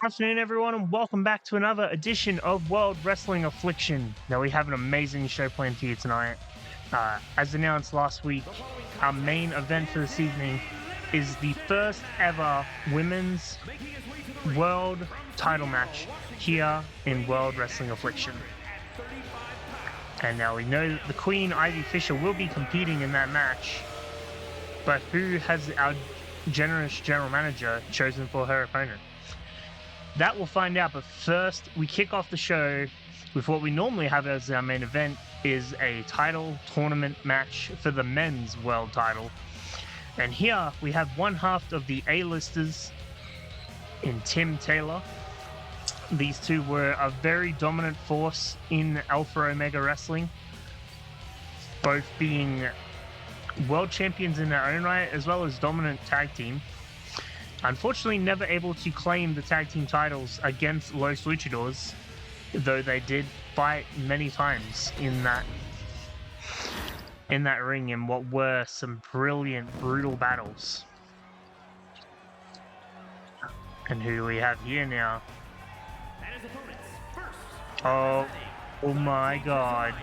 Afternoon, everyone, and welcome back to another edition of World Wrestling Affliction. Now, we have an amazing show planned for you tonight. As announced last week, our main event for this evening is the first ever women's world title match here in World Wrestling Affliction. And now we know that the Queen, Ivy Fisher, will be competing in that match, but who has our generous general manager chosen for her opponent? That we'll find out, but first we kick off the show with what we normally have as our main event, is a title tournament match for the men's world title. And here we have one half of the A-listers in Tim Taylor. These two were a very dominant force in Alpha Omega Wrestling, both being world champions in their own right, as well as dominant tag team. Unfortunately, never able to claim the tag team titles against Los Luchadors, though they did fight many times in that ring in what were some brilliant, brutal battles. And who do we have here now? Oh my God.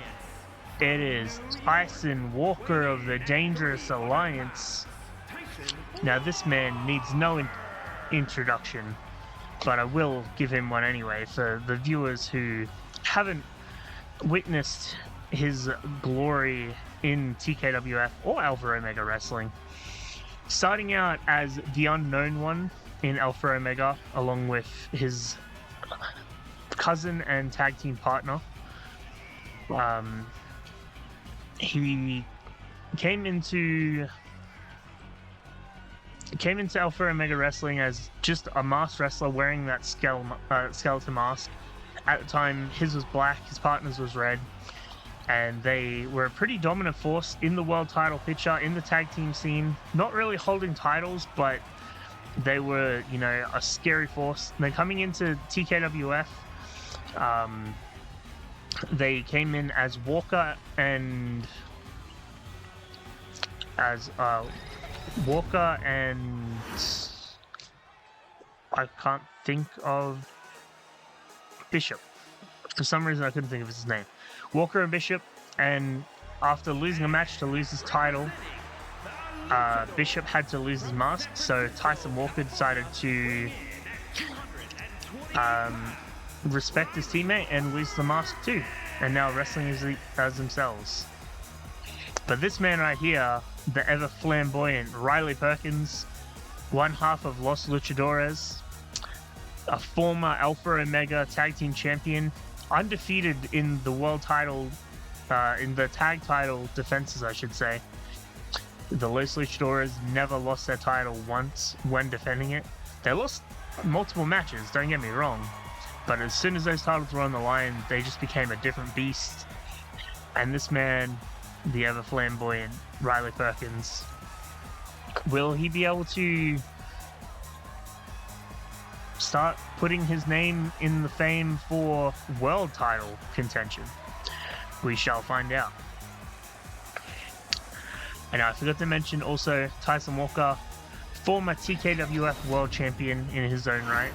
It is Tyson Walker of the Dangerous Alliance. Now, this man needs no introduction, but I will give him one anyway for the viewers who haven't witnessed his glory in TKWF or Alpha Omega Wrestling. Starting out as the unknown one in Alpha Omega, along with his cousin and tag team partner. He came into Alpha Omega Wrestling as just a masked wrestler wearing that skeleton mask. At the time, his was black, his partner's was red, and they were a pretty dominant force in the world title picture, in the tag team scene. Not really holding titles, but they were, a scary force. And then coming into TKWF, they came in as Walker and I can't think of Bishop. For some reason, I couldn't think of his name. Walker and Bishop, and after losing a match to lose his title, Bishop had to lose his mask, so Tyson Walker decided to respect his teammate and lose the mask too, and now wrestling as themselves. But this man right here, the ever flamboyant Riley Perkins, one half of Los Luchadores, a former Alpha Omega tag team champion, undefeated in the world title, in the tag title defenses, I should say. The Los Luchadores never lost their title once when defending it. They lost multiple matches, don't get me wrong, but as soon as those titles were on the line, they just became a different beast. And this man, the ever flamboyant Riley Perkins, will he be able to start putting his name in the fame for world title contention? We shall find out. And I forgot to mention also Tyson Walker, former TKWF world champion in his own right,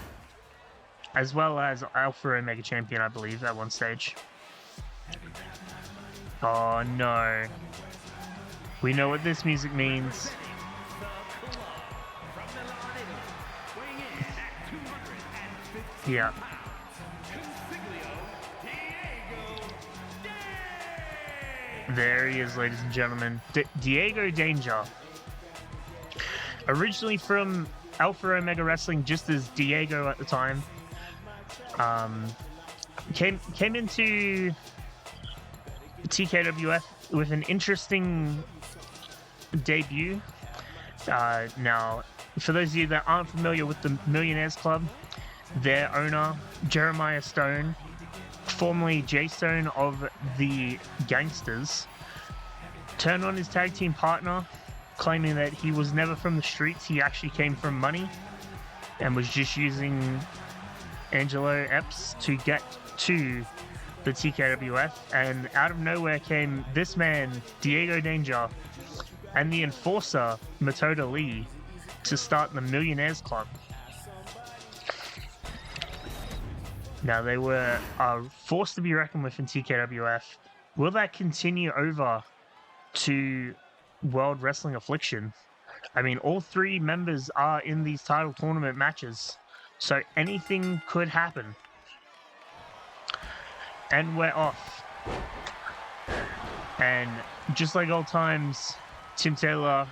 as well as Alpha Omega champion, I believe, at one stage. Oh no. We know what this music means. Yeah. There he is, ladies and gentlemen. Diego Danger. Originally from Alpha Omega Wrestling, just as Diego at the time. Came into TKWF with an interesting debut. Now, for those of you that aren't familiar with the Millionaires Club, their owner, Jeremiah Stone, formerly Jay Stone of the Gangsters, turned on his tag team partner, claiming that he was never from the streets, he actually came from money, and was just using Angelo Epps to get to the TKWF. And out of nowhere came this man, Diego Danger, and the enforcer, Matoda Lee, to start the Millionaires Club. Now, they were forced to be reckoned with in TKWF. Will that continue over to World Wrestling Affliction? I mean, all three members are in these title tournament matches, so anything could happen. And we're off. And just like old times, Tim Taylor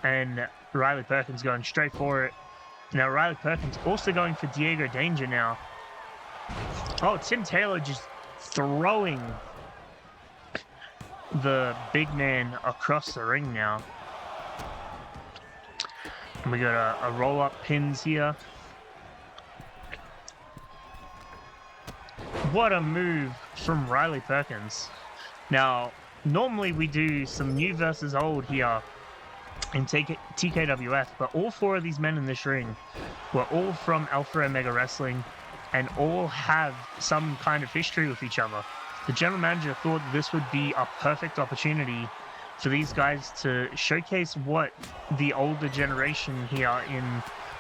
and Riley Perkins going straight for it. Now, Riley Perkins also going for Diego Danger now. Oh, Tim Taylor just throwing the big man across the ring now. And we got a roll-up pins here. What a move from Riley Perkins. Now, normally we do some new versus old here in TKWF, but all four of these men in this ring were all from Alpha Omega Wrestling and all have some kind of history with each other. The general manager thought this would be a perfect opportunity for these guys to showcase what the older generation here in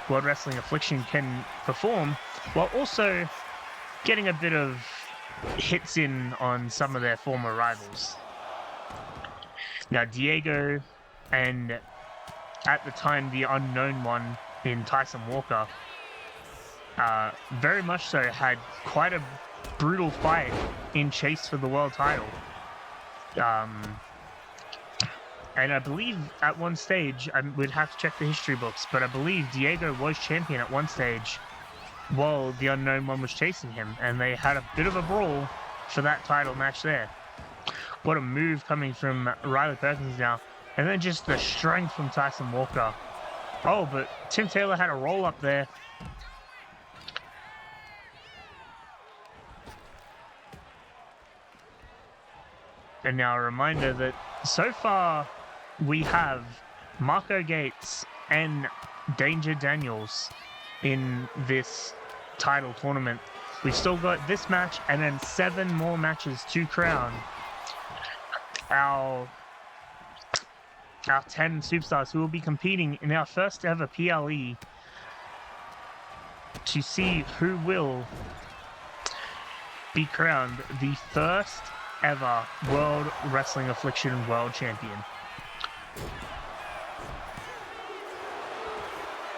World Wrestling Affliction can perform, while also getting a bit of hits in on some of their former rivals. Now, Diego and, at the time, the unknown one in Tyson Walker, very much so had quite a brutal fight in chase for the world title. And I believe at one stage, I would have to check the history books, but I believe Diego was champion at one stage while the unknown one was chasing him, and they had a bit of a brawl for that title match there. What a move coming from Riley Perkins now. And then just the strength from Tyson Walker. Oh, but Tim Taylor had a roll up there. And now a reminder that so far we have Marco Gates and Danger Daniels in this title tournament. We've still got this match and then 7 more matches to crown our 10 superstars who will be competing in our first ever PLE to see who will be crowned the first ever World Wrestling Affliction World Champion.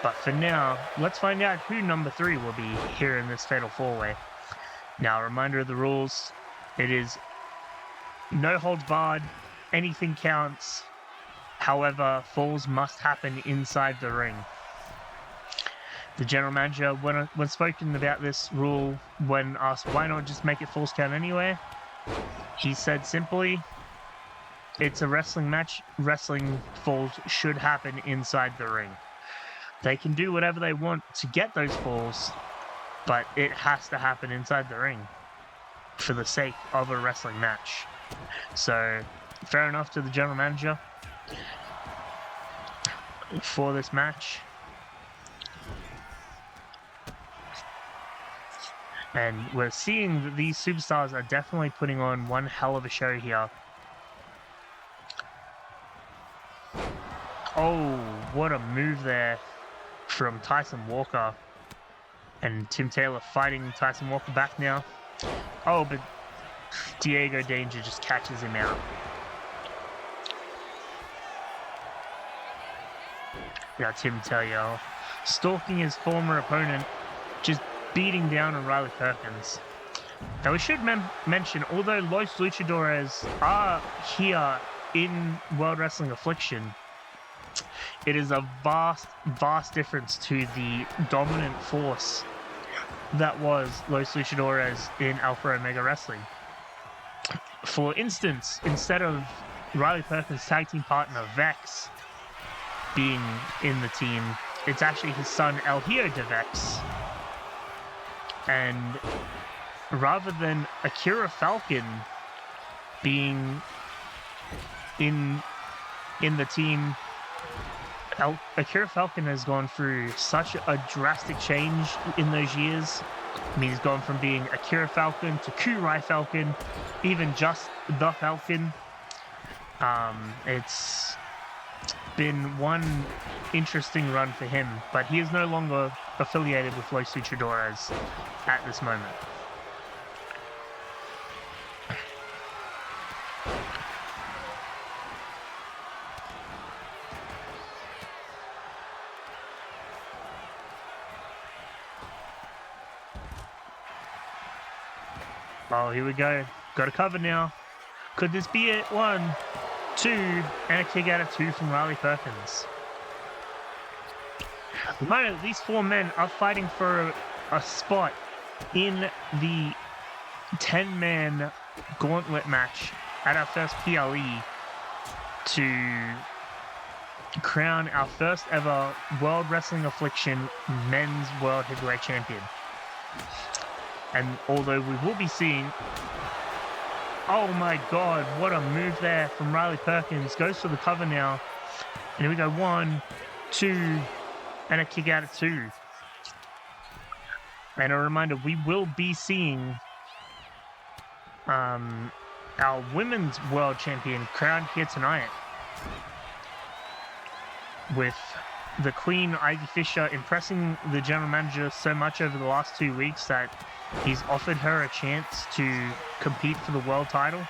But for now, let's find out who number 3 will be here in this Fatal 4-Way. Now, a reminder of the rules. It is no holds barred, anything counts. However, falls must happen inside the ring. The general manager, when spoken about this rule, when asked why not just make it falls count anywhere, he said simply, it's a wrestling match. Wrestling falls should happen inside the ring. They can do whatever they want to get those falls, but it has to happen inside the ring for the sake of a wrestling match. So, fair enough to the general manager for this match. And we're seeing that these superstars are definitely putting on one hell of a show here. Oh, what a move there from Tyson Walker. And Tim Taylor fighting Tyson Walker back now. Oh, but Diego Danger just catches him out. Now Tim Taylor stalking his former opponent, just beating down on Riley Perkins. Now we should mention, although Los Luchadores are here in World Wrestling Affliction, it is a vast, vast difference to the dominant force that was Los Luchadores in Alpha Omega Wrestling. For instance, instead of Riley Perkins' tag team partner Vex being in the team, it's actually his son El Hijo de Vex. And rather than Akira Falcon being in the team, Akira Falcon has gone through such a drastic change in those years. I mean, he's gone from being Akira Falcon to Kurai Falcon, even just the Falcon. It's been one interesting run for him, but he is no longer affiliated with Los Luchadores at this moment. Oh, here we go. Got a cover now. Could this be it? 1, 2, and a kick out of 2 from Riley Perkins. At the moment, these 4 men are fighting for a spot in the 10-man gauntlet match at our first PLE to crown our first ever World Wrestling Affliction Men's World Heavyweight Champion. And although we will be seeing... Oh my god, what a move there from Riley Perkins. Goes for the cover now. And here we go, 1, 2, and a kick out of 2. And a reminder, we will be seeing our Women's World Champion crowned here tonight, with the Queen, Ivy Fisher, impressing the general manager so much over the last 2 weeks that he's offered her a chance to compete for the world title.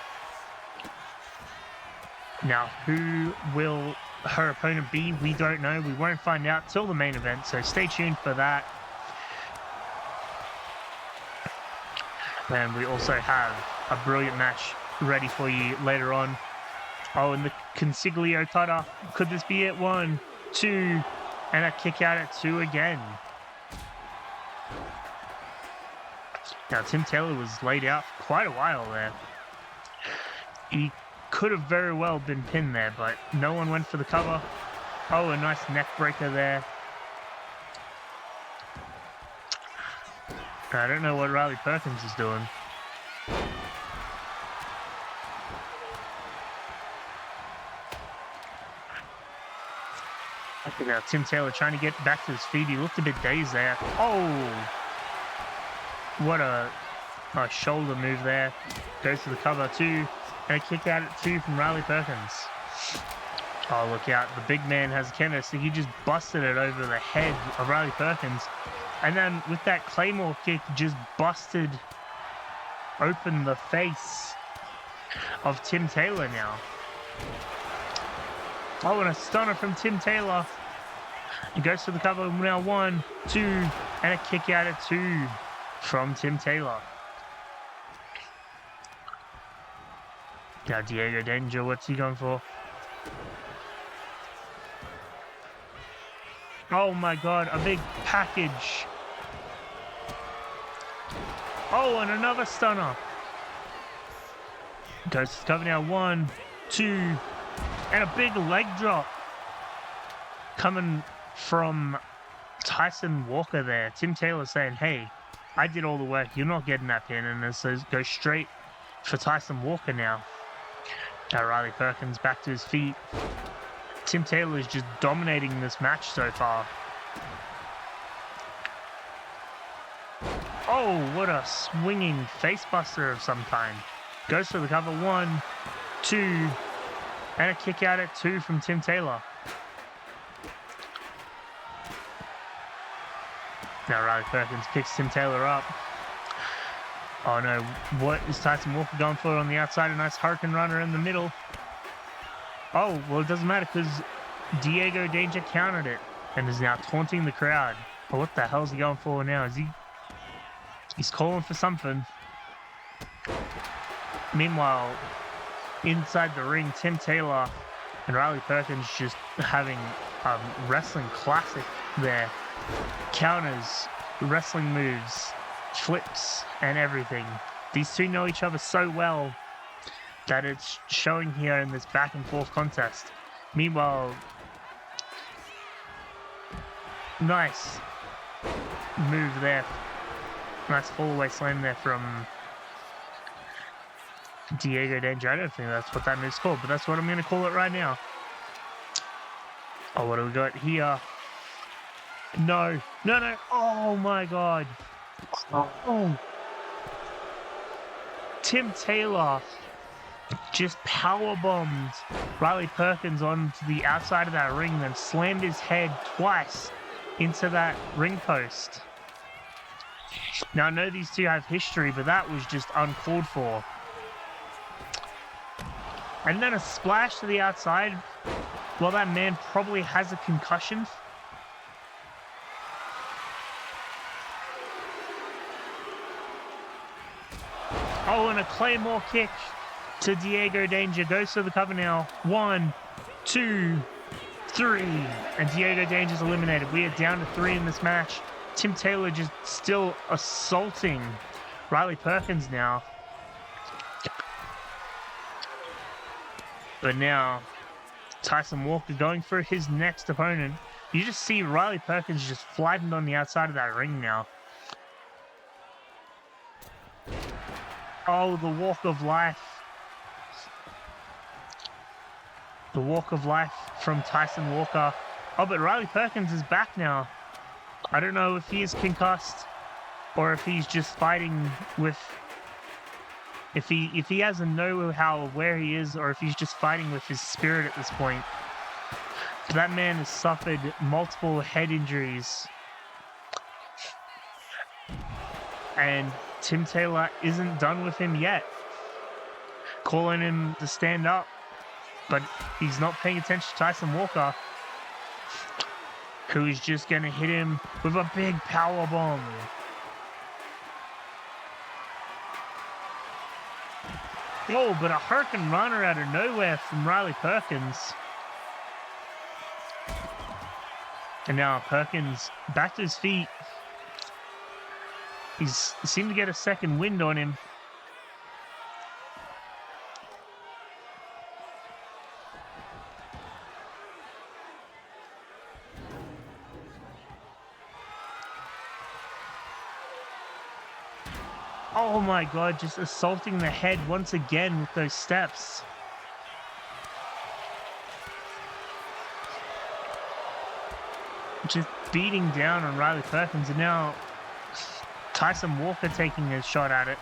Now, who will her opponent be? We don't know. We won't find out till the main event, so stay tuned for that. And we also have a brilliant match ready for you later on. Oh, and the Consiglio cutter. Could this be it? 1, 2, and a kick out at 2 again. Now, Tim Taylor was laid out for quite a while there. He could have very well been pinned there, but no one went for the cover. Oh, a nice neck breaker there. I don't know what Riley Perkins is doing. I think Tim Taylor trying to get back to his feet. He looked a bit dazed there. Oh! What a shoulder move there. Goes to the cover 2. And a kick out at 2 from Riley Perkins. Oh, look out. The big man has a canvas. He just busted it over the head of Riley Perkins. And then with that Claymore kick, just busted open the face of Tim Taylor now. Oh, and a stunner from Tim Taylor. He goes for the cover now. 1, 2, and a kick out at 2 from Tim Taylor. Now Diego Danger, what's he going for? Oh my god, a big package. Oh, and another stunner. Goes to cover now. 1, 2, and a big leg drop. Coming from Tyson Walker there. Tim Taylor saying, hey, I did all the work. You're not getting that pin. And it says go straight for Tyson Walker now. Now Riley Perkins back to his feet. Tim Taylor is just dominating this match so far. Oh, what a swinging facebuster of some kind. Goes for the cover. 1, 2, and a kick out at 2 from Tim Taylor. Now Riley Perkins picks Tim Taylor up. Oh no, what is Tyson Walker going for on the outside? A nice Hurricane Runner in the middle. Oh, well it doesn't matter because Diego Danger countered it and is now taunting the crowd. But what the hell is he going for now? Is he's calling for something. Meanwhile, inside the ring, Tim Taylor and Riley Perkins just having a wrestling classic there. Counters, wrestling moves, flips, and everything. These two know each other so well that it's showing here in this back and forth contest. Meanwhile, nice move there. Nice fallaway slam there from Diego Danger. I don't think that's what that move's called, but that's what I'm going to call it right now. Oh, what do we got here? No. No, no. Oh, my God. Oh. Tim Taylor just powerbombed Riley Perkins onto the outside of that ring, then slammed his head twice into that ring post. Now, I know these two have history, but that was just uncalled for. And then a splash to the outside. Well, that man probably has a concussion. Oh, and a Claymore kick to Diego Danger. Goes to the cover now. 1, 2, 3. And Diego Danger's eliminated. We are down to 3 in this match. Tim Taylor just still assaulting Riley Perkins now. But now, Tyson Walker going for his next opponent. You just see Riley Perkins just flattened on the outside of that ring now. Oh, the walk of life. The walk of life from Tyson Walker. Oh, but Riley Perkins is back now. I don't know if he is concussed or if he's just fighting with... If he has a know-how of where he is, or if he's just fighting with his spirit at this point. That man has suffered multiple head injuries. And Tim Taylor isn't done with him yet. Calling him to stand up. But he's not paying attention to Tyson Walker, who is just going to hit him with a big power bomb. Oh, but a hurricane runner out of nowhere from Riley Perkins. And now Perkins back to his feet. He's seemed to get a second wind on him. Oh my God, just assaulting the head once again with those steps. Just beating down on Riley Perkins, and now Tyson Walker taking a shot at it.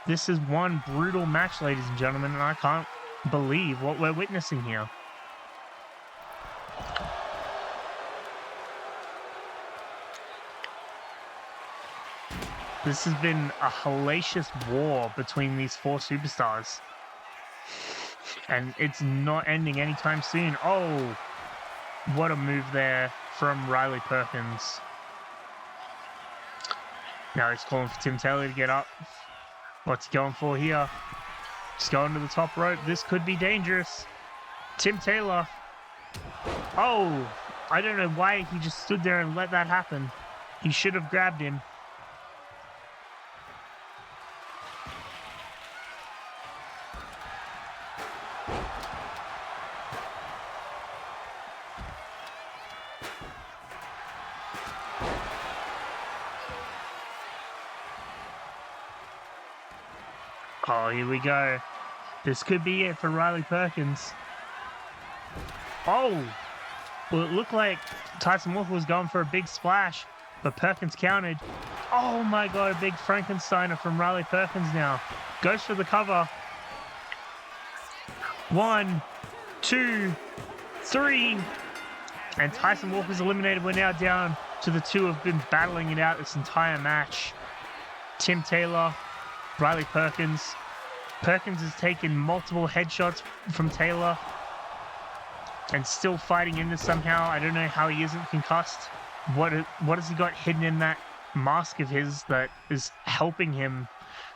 This is one brutal match, ladies and gentlemen, and I can't believe what we're witnessing here. This has been a hellacious war between these 4 superstars. And it's not ending anytime soon. Oh, what a move there from Riley Perkins. Now he's calling for Tim Taylor to get up. What's he going for here? Just going to the top rope. This could be dangerous. Tim Taylor. Oh, I don't know why he just stood there and let that happen. He should have grabbed him. Oh, here we go. This could be it for Riley Perkins. Oh! Well, it looked like Tyson Walker was going for a big splash, but Perkins countered. Oh my God, a big Frankensteiner from Riley Perkins now. Goes for the cover. 1, 2, 3. And Tyson Walker's eliminated. We're now down to the 2 who've been battling it out this entire match. Tim Taylor, Riley Perkins. Perkins has taken multiple headshots from Taylor and still fighting in this somehow. I don't know how he isn't concussed. What has he got hidden in that mask of his that is helping him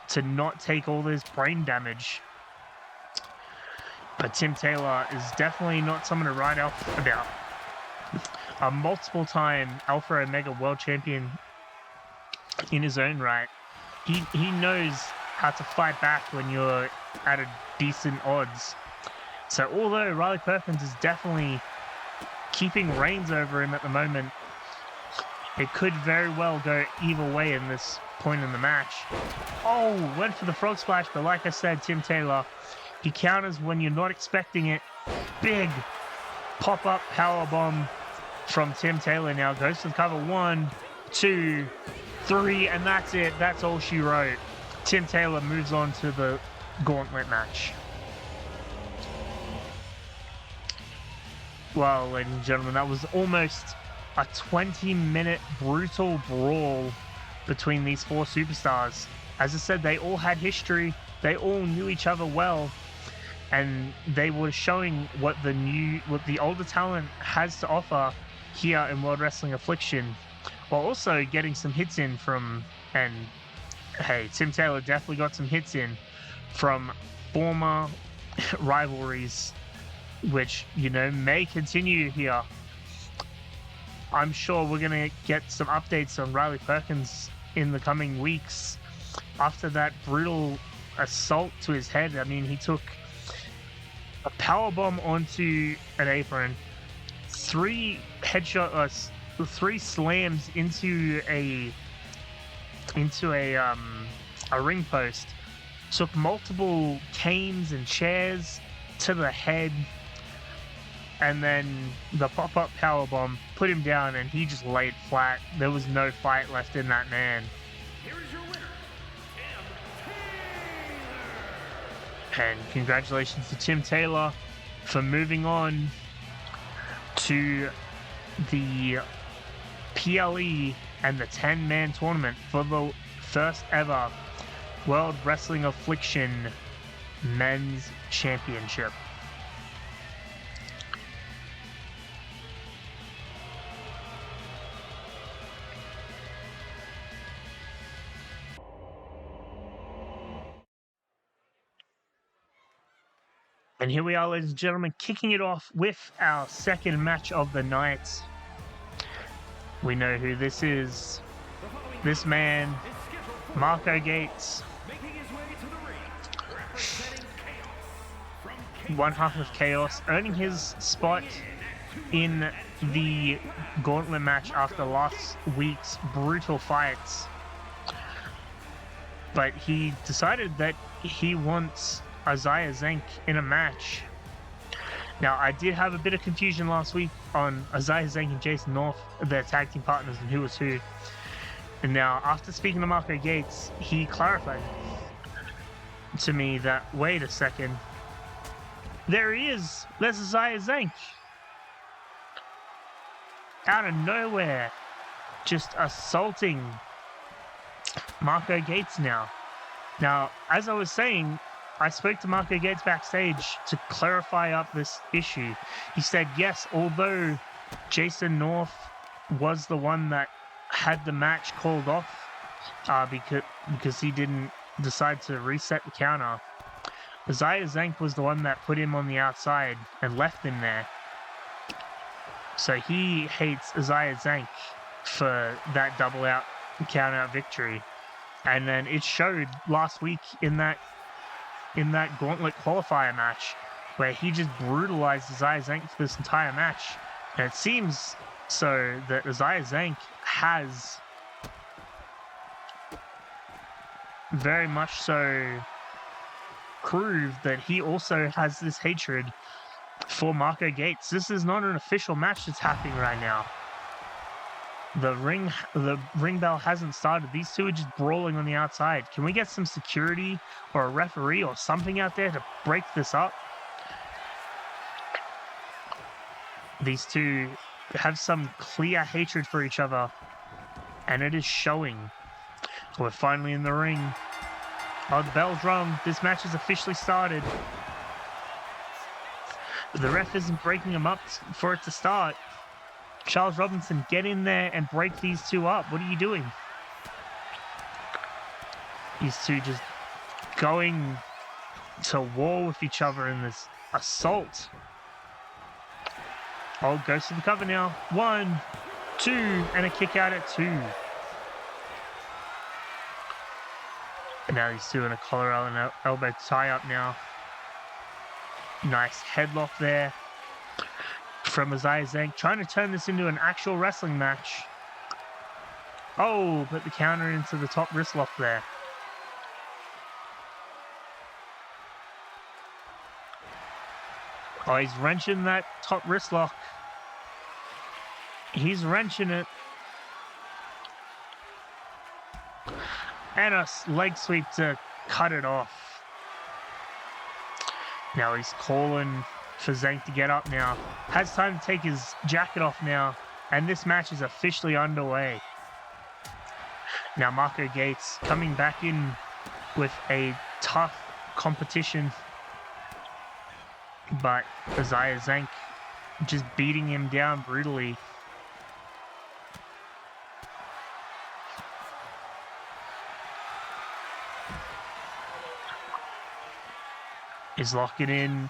to not take all this brain damage? But Tim Taylor is definitely not someone to write off about. A multiple-time Alpha Omega World Champion in his own right. He knows how to fight back when you're at a decent odds. So although Riley Perkins is definitely keeping reins over him at the moment, it could very well go either way in this point in the match. Oh, went for the frog splash, but like I said, Tim Taylor, he counters when you're not expecting it. Big pop-up power bomb from Tim Taylor now. Goes to the cover. 1, 2, 3, and that's it. That's all she wrote. Tim Taylor moves on to the gauntlet match. Well, ladies and gentlemen, that was almost a 20-minute brutal brawl between these 4 superstars. As I said, they all had history. They all knew each other well. And they were showing what the older talent has to offer here in World Wrestling Affliction, while also getting some hits in from and hey, Tim Taylor definitely got some hits in from former rivalries, which, you know, may continue here. I'm sure we're going to get some updates on Riley Perkins in the coming weeks after that brutal assault to his head. I mean, he took a power bomb onto an apron, 3 slams into a ring post, took multiple canes and chairs to the head, and then the pop-up powerbomb put him down, and he just laid flat. There was no fight left in that man. Here is your winner, And congratulations to Tim Taylor for moving on to the PLE and the 10-man tournament for the first ever World Wrestling Affliction Men's Championship. And here we are, ladies and gentlemen, kicking it off with our second match of the night. We know who this is. This man, Marco Gates, one half of Chaos, earning his spot in the gauntlet match after last week's brutal fights. But he decided that he wants Isaiah Zank in a match. Now, I did have a bit of confusion last week on Isaiah Zank and Jason North, their tag team partners, and who was who. And now, after speaking to Marco Gates, he clarified to me that, wait a second, there he is. There's Isaiah Zank. Out of nowhere, just assaulting Marco Gates now. Now, as I was saying, I spoke to Marco Gates backstage to clarify up this issue. He said, yes, although Jason North was the one that had the match called off because he didn't decide to reset the counter, Isaiah Zank was the one that put him on the outside and left him there. So he hates Isaiah Zank for that double out count out victory. And then it showed last week in that gauntlet qualifier match where he just brutalized Isaiah Zank for this entire match. And it seems so that Isaiah Zank has very much so proved that he also has this hatred for Marco Gates. This is not an official match that's happening right now. The ring bell hasn't started. These two are just brawling on the outside. Can we get some security or a referee or something out there to break this up? These two have some clear hatred for each other, and it is showing. We're finally in the ring. Oh, the bell's rung. This match has officially started. The ref isn't breaking them up for it to start. Charles Robinson, get in there and break these two up. What are you doing? These two just going to war with each other in this assault. Oh, goes to the cover now. 1, 2, and a kick out at 2. And now these two in a collar and elbow tie up now. Nice headlock there from Isaiah Zank, trying to turn this into an actual wrestling match. Oh, but the counter into the top wrist lock there. Oh, he's wrenching that top wrist lock. He's wrenching it. And a leg sweep to cut it off. Now he's calling for Zank to get up now. Has time to take his jacket off now. And this match is officially underway. Now Marco Gates coming back in with a tough competition. But Isaiah Zank just beating him down brutally. is locking in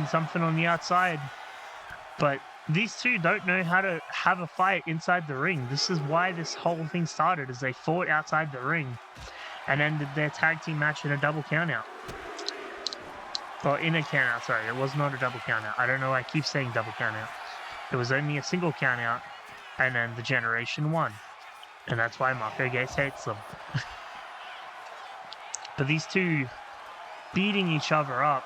something on the outside. But these two don't know how to have a fight inside the ring. This is why this whole thing started, is they fought outside the ring and ended their tag team match in a double countout. Or in a countout, sorry. It was not a double countout. I don't know why I keep saying double countout. It was only a single countout, and then the Generation won. And that's why Marco Gates hates them. But these two beating each other up,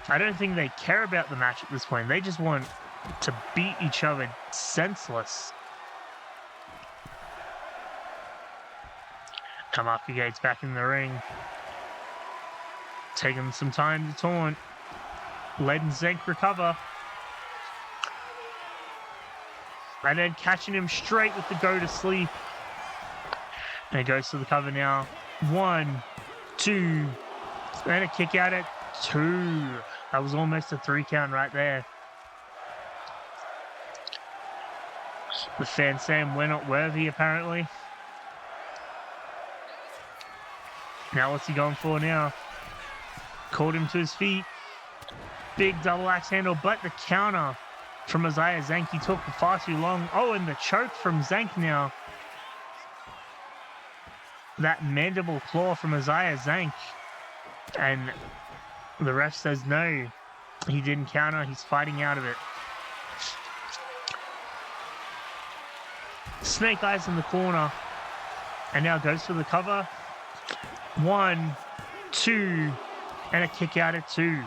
I don't think they care about the match at this point. They just want to beat each other senseless. Now Marco Gates back in the ring. Taking some time to taunt. Letting Zank recover. And then catching him straight with the go to sleep. And he goes to the cover now. 1, 2, and a kick out at 2. That was almost a 3 count right there. The fan saying we're not worthy, apparently. Now what's he going for now? Caught him to his feet. Big double axe handle, but the counter from Isaiah Zank, he took far too long. Oh, and the choke from Zank now. That mandible claw from Isaiah Zank. And the ref says no, he didn't counter, he's fighting out of it. Snake Eyes in the corner. And now goes for the cover. 1, 2, and a kick out at 2.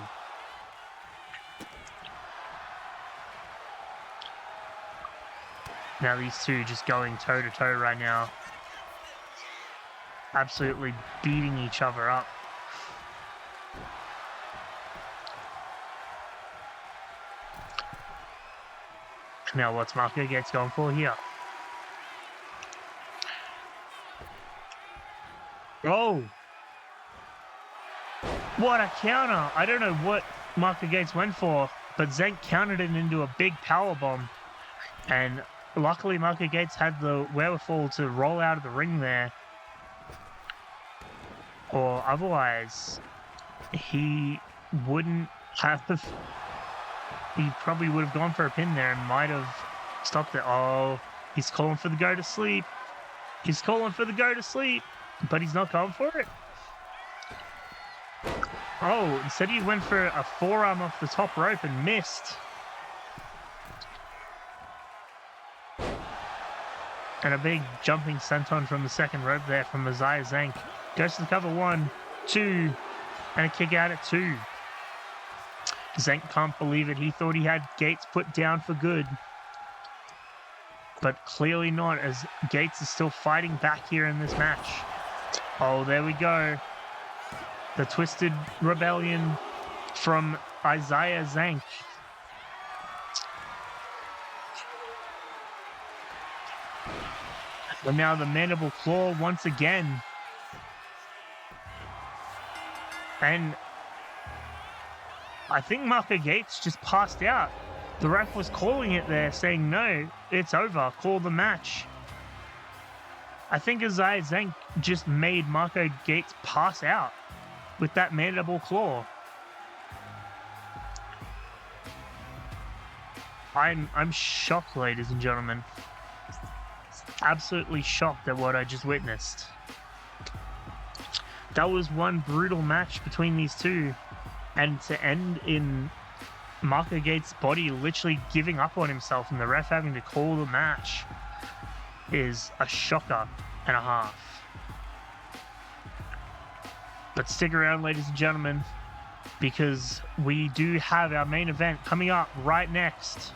Now these two just going toe to toe right now. Absolutely beating each other up. Now what's Marco Gates going for here? Oh! What a counter! I don't know what Marco Gates went for, but Zank countered it into a big powerbomb. And luckily Marco Gates had the wherewithal to roll out of the ring there. Or otherwise, he wouldn't have... He probably would have gone for a pin there and might have stopped it. Oh, he's calling for the go to sleep. He's calling for the go to sleep, but he's not going for it. Oh, instead he went for a forearm off the top rope and missed. And a big jumping senton from the second rope there from Isaiah Zank. Goes to the cover. 1, 2, and a kick out at 2. Zank can't believe it. He thought he had Gates put down for good. But clearly not, as Gates is still fighting back here in this match. Oh, there we go. The Twisted Rebellion from Isaiah Zank. And now the mandible claw once again. And I think Marco Gates just passed out. The ref was calling it there, saying, no, it's over, call the match. I think Isaiah Zank just made Marco Gates pass out with that mandible claw. I'm shocked, ladies and gentlemen. Absolutely shocked at what I just witnessed. That was one brutal match between these two. And to end in Marco Gates' body literally giving up on himself and the ref having to call the match is a shocker and a half. But stick around, ladies and gentlemen, because we do have our main event coming up right next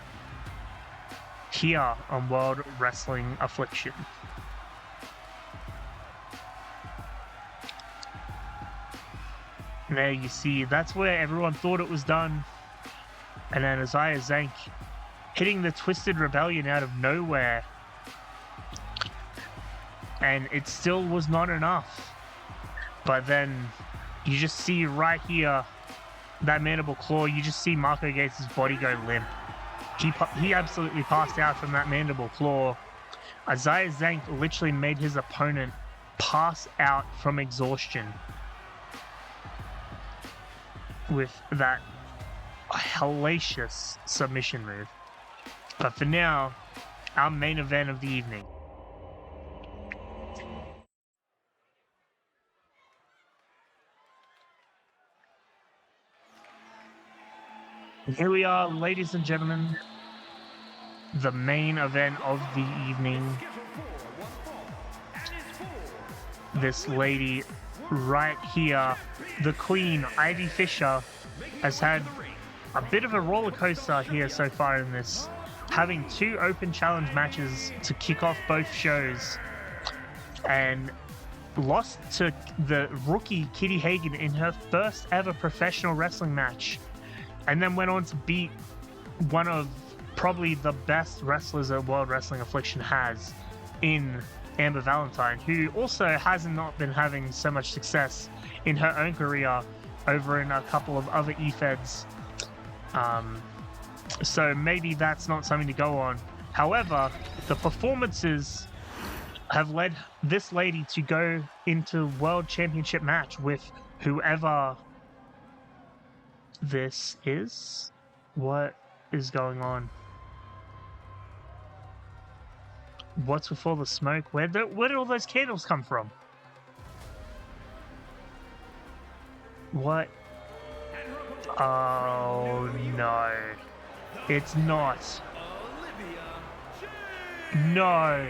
here on World Wrestling Affliction. There you see, that's where everyone thought it was done. And then Isaiah Zank hitting the Twisted Rebellion out of nowhere. And it still was not enough. But then you just see right here, that mandible claw, you just see Marco Gates' body go limp. He absolutely passed out from that mandible claw. Isaiah Zank literally made his opponent pass out from exhaustion. with that hellacious submission move. But for now, our main event of the evening. Here we are, ladies and gentlemen, the main event of the evening. This lady right here, the Queen, Ivy Fisher, has had a bit of a roller coaster here so far in this, having 2 open challenge matches to kick off both shows, and lost to the rookie Kitty Hagan in her first ever professional wrestling match, and then went on to beat one of probably the best wrestlers that World Wrestling Affliction has in Amber Valentine, who also has not been having so much success in her own career over in a couple of other E-Feds. So maybe that's not something to go on. However, the performances have led this lady to go into World Championship match with whoever this is. What is going on? What's with all the smoke? Where did all those candles come from? What? Oh no. It's not. No.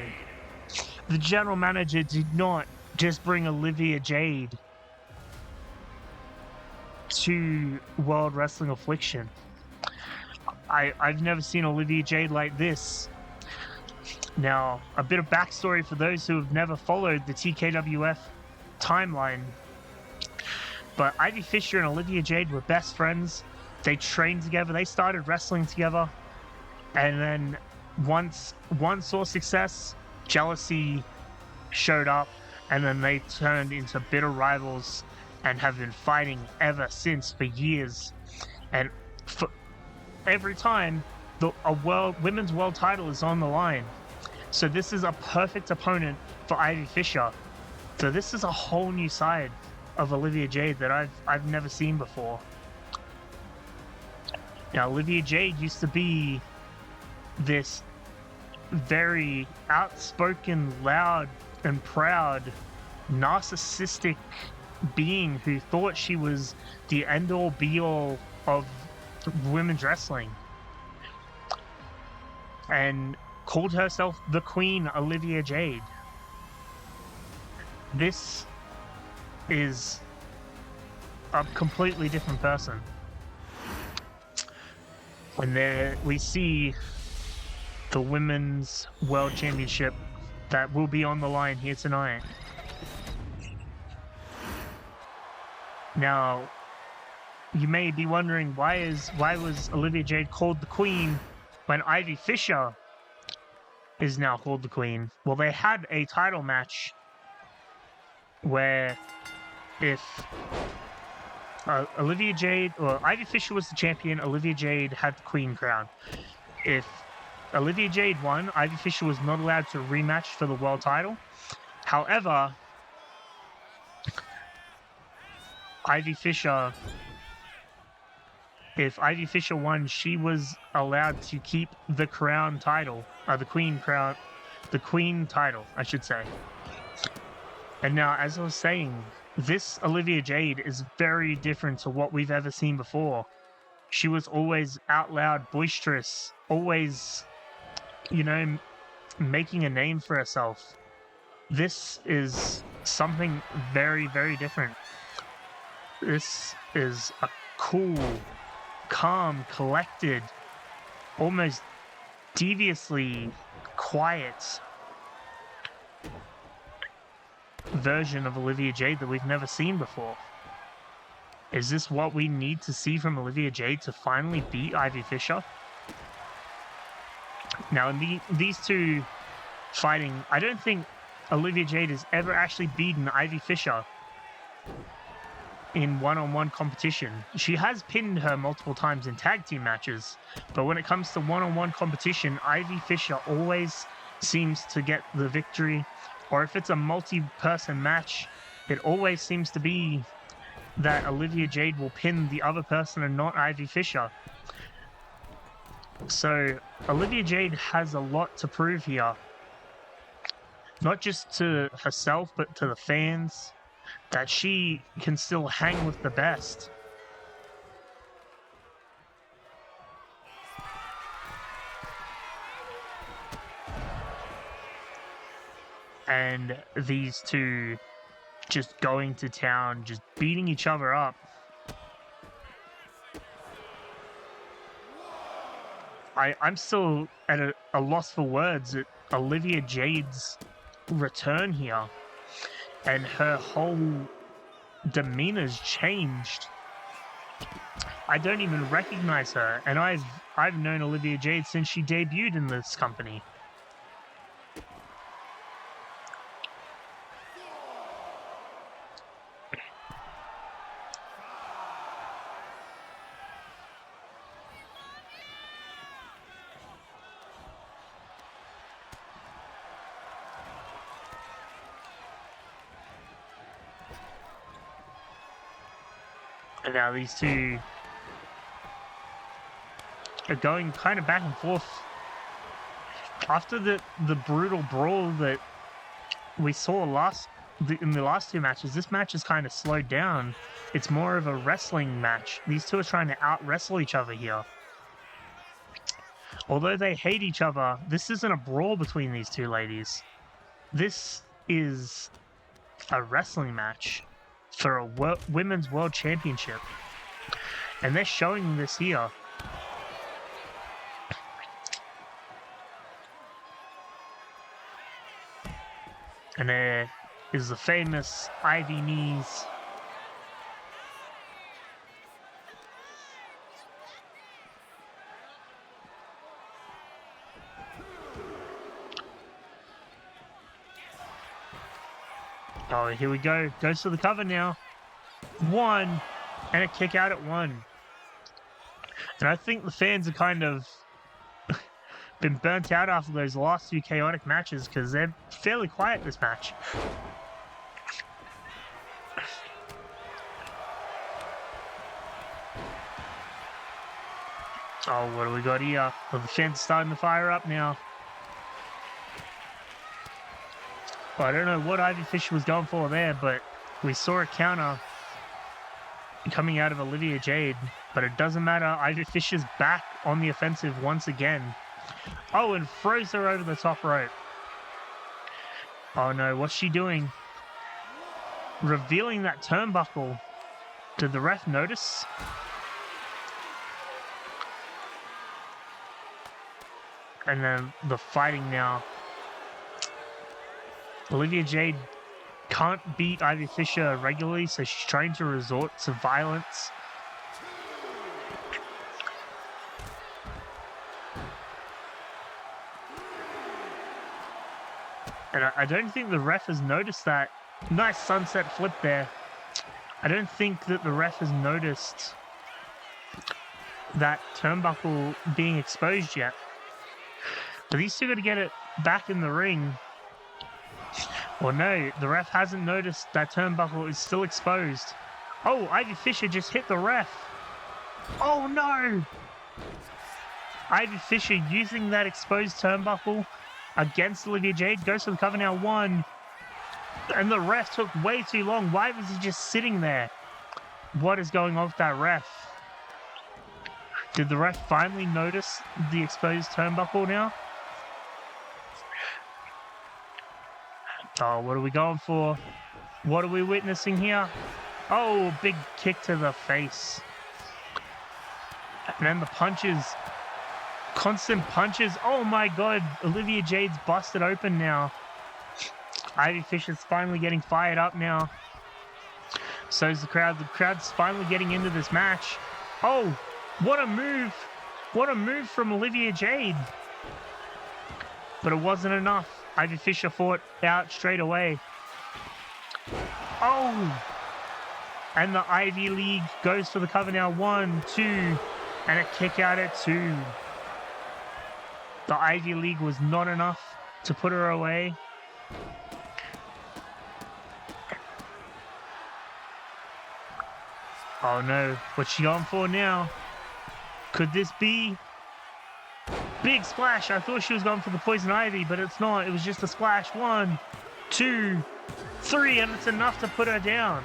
The general manager did not just bring Olivia Jade to World Wrestling Affliction. I've never seen Olivia Jade like this. Now, a bit of backstory for those who have never followed the TKWF timeline. But Ivy Fisher and Olivia Jade were best friends. They trained together. They started wrestling together. And then once one saw success, jealousy showed up. And then they turned into bitter rivals and have been fighting ever since for years. And for every time, a women's world title is on the line. So this is a perfect opponent for Ivy Fisher. So this is a whole new side of Olivia Jade that I've never seen before. Now, Olivia Jade used to be this very outspoken, loud, and proud, narcissistic being who thought she was the end-all, be-all of women's wrestling. And called herself the Queen Olivia Jade. This is a completely different person. And there we see the Women's World Championship that will be on the line here tonight. Now, you may be wondering why was Olivia Jade called the Queen when Ivy Fisher is now called the Queen? Well, they had a title match where if Olivia Jade, or Ivy Fisher was the champion, Olivia Jade had the Queen crown. If Olivia Jade won, Ivy Fisher was not allowed to rematch for the world title. However, if Ivy Fisher won, she was allowed to keep the crown title, the Queen title, I should say. And now, as I was saying, this Olivia Jade is very different to what we've ever seen before. She was always out loud, boisterous, always, making a name for herself. This is something very, very different. This is a cool, calm, collected, almost deviously quiet version of Olivia Jade that we've never seen before. Is this what we need to see from Olivia Jade to finally beat Ivy Fisher? Now, in these two fighting, I don't think Olivia Jade has ever actually beaten Ivy Fisher in one-on-one competition. She has pinned her multiple times in tag team matches, but when it comes to one-on-one competition, Ivy Fisher always seems to get the victory. Or if it's a multi-person match, it always seems to be that Olivia Jade will pin the other person and not Ivy Fisher. So Olivia Jade has a lot to prove here. Not just to herself, but to the fans, that she can still hang with the best. And these two just going to town, just beating each other up. I'm still at a loss for words at Olivia Jade's return here. And her whole demeanor's changed. I don't even recognize her, and I've known Olivia Jade since she debuted in this company. And now these two are going kind of back and forth. After the brutal brawl that we saw in the last two matches, this match is kind of slowed down. It's more of a wrestling match. These two are trying to out-wrestle each other here. Although they hate each other, this isn't a brawl between these two ladies. This is a wrestling match for a women's world championship. And they're showing this here. And there is the famous Ivy knees. Oh, here we go. Goes to the cover now. 1, and a kick out at 1. And I think the fans are kind of been burnt out after those last two chaotic matches because they're fairly quiet this match. Oh, what do we got here? Well, the fans are starting to fire up now. Well, I don't know what Ivy Fisher was going for there, but we saw a counter coming out of Olivia Jade. But it doesn't matter. Ivy Fisher's back on the offensive once again. Oh, and throws her over the top rope. Oh no, what's she doing? Revealing that turnbuckle. Did the ref notice? And then the fighting now. Olivia Jade can't beat Ivy Fisher regularly, so she's trying to resort to violence. And I don't think the ref has noticed that. Nice sunset flip there. I don't think that the ref has noticed that turnbuckle being exposed yet. But these two got to get it back in the ring. Well, no, the ref hasn't noticed that turnbuckle is still exposed. Oh, Ivy Fisher just hit the ref. Oh, no! Ivy Fisher using that exposed turnbuckle against Olivia Jade. Goes for the cover now. 1. And the ref took way too long. Why was he just sitting there? What is going on with that ref? Did the ref finally notice the exposed turnbuckle now? Oh, what are we going for? What are we witnessing here? Oh, big kick to the face. And then the punches. Constant punches. Oh my god, Olivia Jade's busted open now. Ivy Fisher's finally getting fired up now. So is the crowd. The crowd's finally getting into this match. Oh, what a move. What a move from Olivia Jade. But it wasn't enough. Ivy Fisher fought out straight away. Oh! And the Ivy League goes for the cover now. 1, 2, and a kick out at 2. The Ivy League was not enough to put her away. Oh no, what's she going for now? Could this be? Big splash. I thought she was going for the poison ivy, but it's not. It was just a splash. 1, 2, 3, and it's enough to put her down.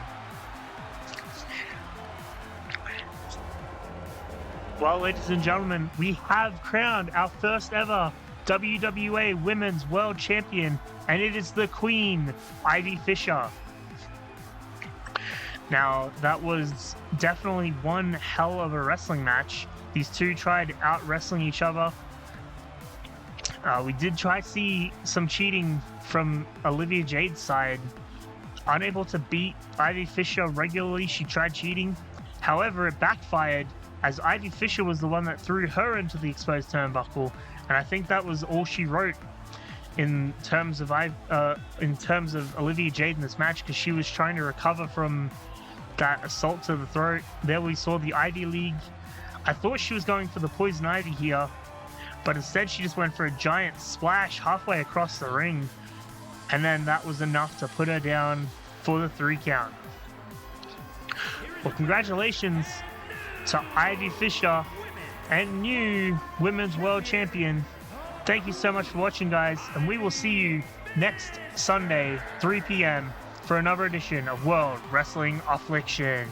Well, ladies and gentlemen, we have crowned our first ever WWA Women's World Champion, and it is the Queen, Ivy Fisher. Now, that was definitely one hell of a wrestling match. These two tried out wrestling each other. We did try to see some cheating from Olivia Jade's side. Unable to beat Ivy Fisher regularly, she tried cheating. However, it backfired, as Ivy Fisher was the one that threw her into the exposed turnbuckle, and I think that was all she wrote in terms of Olivia Jade in this match, because she was trying to recover from that assault to the throat. There we saw the Ivy League. I thought she was going for the poison ivy here, but instead she just went for a giant splash halfway across the ring, and then that was enough to put her down for the 3 count. Well, congratulations to Ivy Fisher and new Women's World Champion. Thank you so much for watching, guys, and we will see you next Sunday, 3 p.m. for another edition of World Wrestling Affliction.